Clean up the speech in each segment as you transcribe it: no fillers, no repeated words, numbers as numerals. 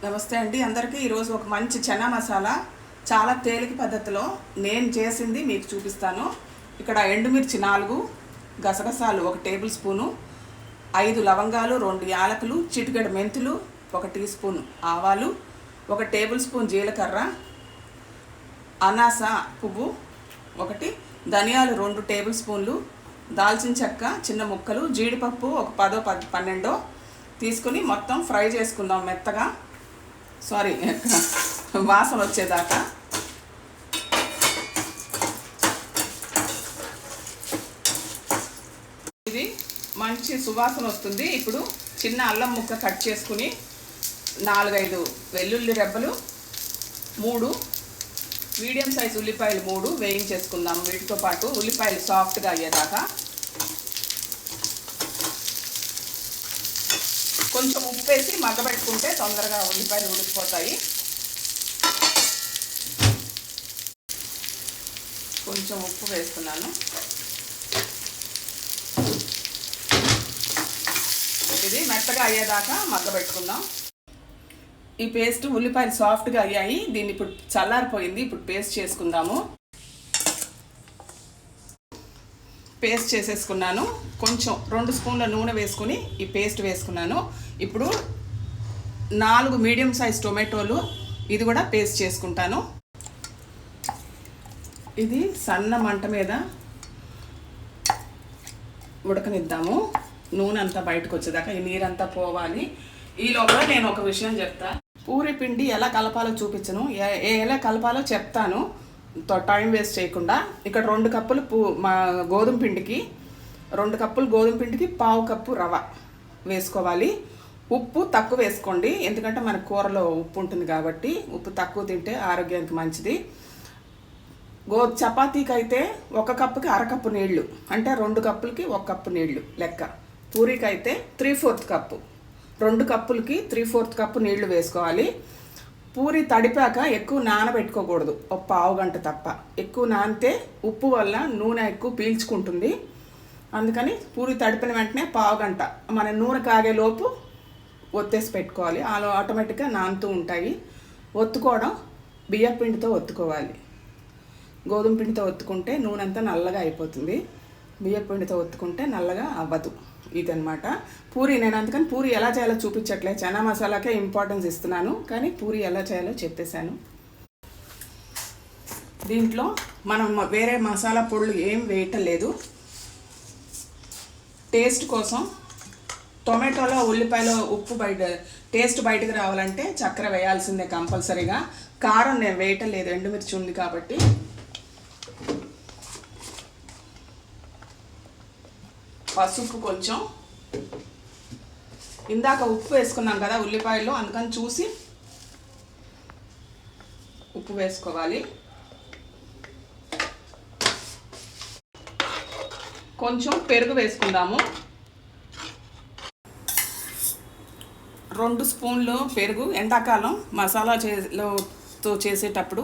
నమస్తే అండి అందరికీ. ఈరోజు ఒక మంచి చనా మసాలా చాలా తేలిక పద్ధతిలో నేను చేసింది మీకు చూపిస్తాను. ఇక్కడ ఎండుమిర్చి 4, గసగసాలు 1 టేబుల్ స్పూను, 5 లవంగాలు, 2 యాలకులు, చిటికెడు మెంతులు, 1 టీ స్పూన్ ఆవాలు, 1 టేబుల్ స్పూన్ జీలకర్ర, అనాస పువ్వు 1, ధనియాలు 2 టేబుల్ స్పూన్లు, దాల్చిన చెక్క చిన్న ముక్కలు, జీడిపప్పు ఒక 10-12 తీసుకుని మొత్తం ఫ్రై చేసుకుందాం మెత్తగా. వాసన వచ్చేదాకా. ఇది మంచి సువాసన వస్తుంది. ఇప్పుడు చిన్న అల్లం ముక్క కట్ చేసుకుని 4-5 వెల్లుల్లి రెబ్బలు, 3 మీడియం సైజ్ ఉల్లిపాయలు 3 వేయించేసుకుందాం. వీటితో పాటు ఉల్లిపాయలు సాఫ్ట్గా అయ్యేదాకా. కొంచెం ఉప్పు వేసి మగ్గబెట్టుకుంటే తొందరగా ఉల్లిపాయలు ఉడికిపోతాయి. కొంచెం ఉప్పు వేస్తున్నాను. ఇది మెత్తగా అయ్యేదాకా మగ్గబెట్టుకుందాం. ఈ పేస్ట్ ఉల్లిపాయలు సాఫ్ట్గా అయ్యాయి. దీన్ని ఇప్పుడు చల్లారిపోయింది. ఇప్పుడు పేస్ట్ చేసుకుందాము. పేస్ట్ చేసేసుకున్నాను. కొంచెం 2 స్పూన్ల నూనె వేసుకుని ఈ పేస్ట్ వేసుకున్నాను. ఇప్పుడు 4 మీడియం సైజ్ టొమాటోలు, ఇది కూడా పేస్ట్ చేసుకుంటాను. ఇది సన్న మంట మీద ఉడకనిద్దాము. నూనె అంతా బయటకు వచ్చేదాకా, ఈ నీరంతా పోవాలి. ఈ లోపల నేను ఒక విషయం చెప్తా. పూరి పిండి ఎలా కలపాలో చూపించను, ఎలా కలపాలో చెప్తాను టైం వేస్ట్ చేయకుండా. ఇక్కడ 2 కప్పులు గోధుమ పిండికి 2 కప్పులు గోధుమ పిండికి 1/2 కప్పు రవ్వ వేసుకోవాలి. ఉప్పు తక్కువ వేసుకోండి, ఎందుకంటే మన కూరలో ఉప్పు ఉంటుంది కాబట్టి. ఉప్పు తక్కువ తింటే ఆరోగ్యానికి మంచిది. చపాతీకి అయితే 1 కప్పుకి 1/2 కప్పు నీళ్లు, అంటే 2 కప్పులకి 1 కప్పు నీళ్లు లెక్క. పూరికి అయితే 3/4 కప్పు, 2 కప్పులకి 3/4 కప్పు నీళ్లు వేసుకోవాలి. పూరి తడిపాక ఎక్కువ నానబెట్టుకోకూడదు, ఒక 1/2 గంట తప్ప. ఎక్కువ నానితే ఉప్పు వల్ల నూనె ఎక్కువ పీల్చుకుంటుంది. అందుకని పూరి తడిపిన వెంటనే 1/2 గంట మన నూనె కాగేలోపు ఒత్తేసి పెట్టుకోవాలి. అలా ఆటోమేటిక్గా నానుతూ ఉంటాయి. ఒత్తుకోవడం బియ్యం పిండితో ఒత్తుకోవాలి. గోధుమ పిండితో ఒత్తుకుంటే నూనె అంతా నల్లగా అయిపోతుంది. బియ్యం పిండితో ఒత్తుకుంటే నల్లగా అవ్వదు. ఇదనమాట పూరి. నేను అందుకని పూరి ఎలా చేయాలో చూపించట్లే, చనా మసాలాకే ఇంపార్టెన్స్ ఇస్తున్నాను. కానీ పూరి ఎలా చేయాలో చెప్పేశాను. దీంట్లో మనం వేరే మసాలా పొడులు ఏం వేయటం లేదు. టేస్ట్ కోసం టొమాటోలో ఉల్లిపాయలో ఉప్పు టేస్ట్ బయటకు రావాలంటే చక్కెర వేయాల్సిందే కంపల్సరీగా. కారం నేను వేయటం లేదు, ఎండుమిర్చి ఉంది కాబట్టి. పసుపు కొంచెం, ఇందాక ఉప్పు వేసుకున్నాం కదా ఉల్లిపాయలో, అందుకని చూసి ఉప్పు వేసుకోవాలి. కొంచెం పెరుగు వేసుకుందాము. 2 స్పూన్లు పెరుగు. ఎండాకాలం మసాలా చేసేటప్పుడు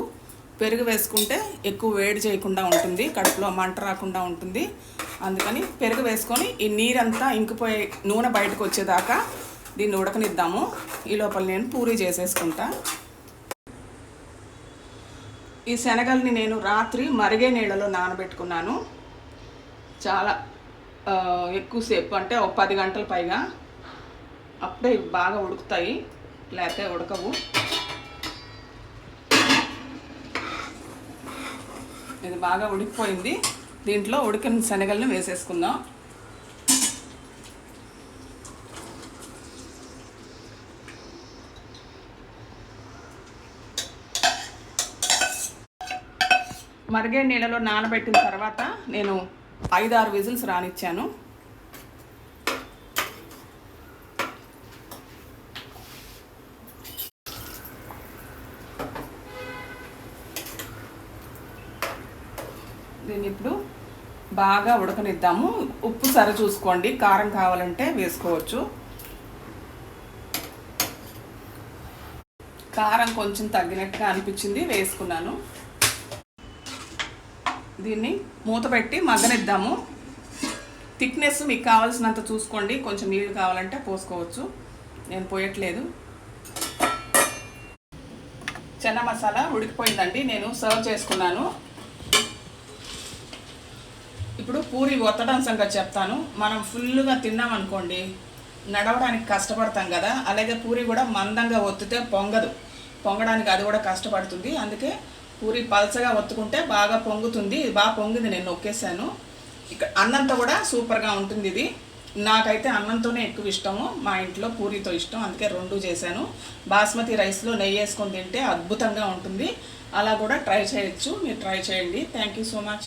పెరుగు వేసుకుంటే ఎక్కువ వేడి చేయకుండా ఉంటుంది, కడుపులో మంట రాకుండా ఉంటుంది. అందుకని పెరుగు వేసుకొని ఈ నీరంతా ఇంకిపోయి నూనె బయటకు వచ్చేదాకా దీన్ని ఉడకనిద్దాము. ఈ లోపల నేను పూరీ చేసేసుకుంటా. ఈ శనగల్ని నేను రాత్రి మరిగే నీళ్ళలో నానబెట్టుకున్నాను. చాలా ఎక్కువసేపు, అంటే ఒక 10 గంటల పైగా. అప్పుడే బాగా ఉడుకుతాయి, లేకపోతే ఉడకవు. ఇది బాగా ఉడికిపోయింది. దీంట్లో ఉడికిన శనగలను వేసేసుకుందాం. మరిగే నీళ్ళలో నానబెట్టిన తర్వాత నేను 5-6 విజిల్స్ రానిచ్చాను. దీన్ని ఇప్పుడు బాగా ఉడకనిద్దాము. ఉప్పు సరి చూసుకోండి, కారం కావాలంటే వేసుకోవచ్చు. కారం కొంచెం తగ్గినట్టుగా అనిపించింది, వేసుకున్నాను. దీన్ని మూత పెట్టి మగ్గనిద్దాము. థిక్నెస్ మీకు కావాల్సినంత చూసుకోండి. కొంచెం నీళ్ళు కావాలంటే పోసుకోవచ్చు, నేను పోయట్లేదు. చెన్న మసాలా ఉడికిపోయిందండి, నేను సర్వ్ చేసుకున్నాను. ఇప్పుడు పూరి ఒత్తడం సంగతి చెప్తాను. మనం ఫుల్గా తిన్నామనుకోండి నడవడానికి కష్టపడతాం కదా, అలాగే పూరి కూడా మందంగా ఒత్తితే పొంగడానికి అది కూడా కష్టపడుతుంది. అందుకే పూరి పల్చగా ఒత్తుకుంటే బాగా పొంగుతుంది. ఇది బాగా పొంగింది, నేను నొక్కేసాను. ఇక్కడ అన్నంతో కూడా సూపర్గా ఉంటుంది. ఇది నాకైతే అన్నంతోనే ఎక్కువ ఇష్టము, మా ఇంట్లో పూరితో ఇష్టం, అందుకే 2 చేశాను. బాస్మతి రైస్లో నెయ్యి వేసుకొని తింటే అద్భుతంగా ఉంటుంది. అలా కూడా ట్రై చేయొచ్చు, మీరు ట్రై చేయండి. Thank you so much.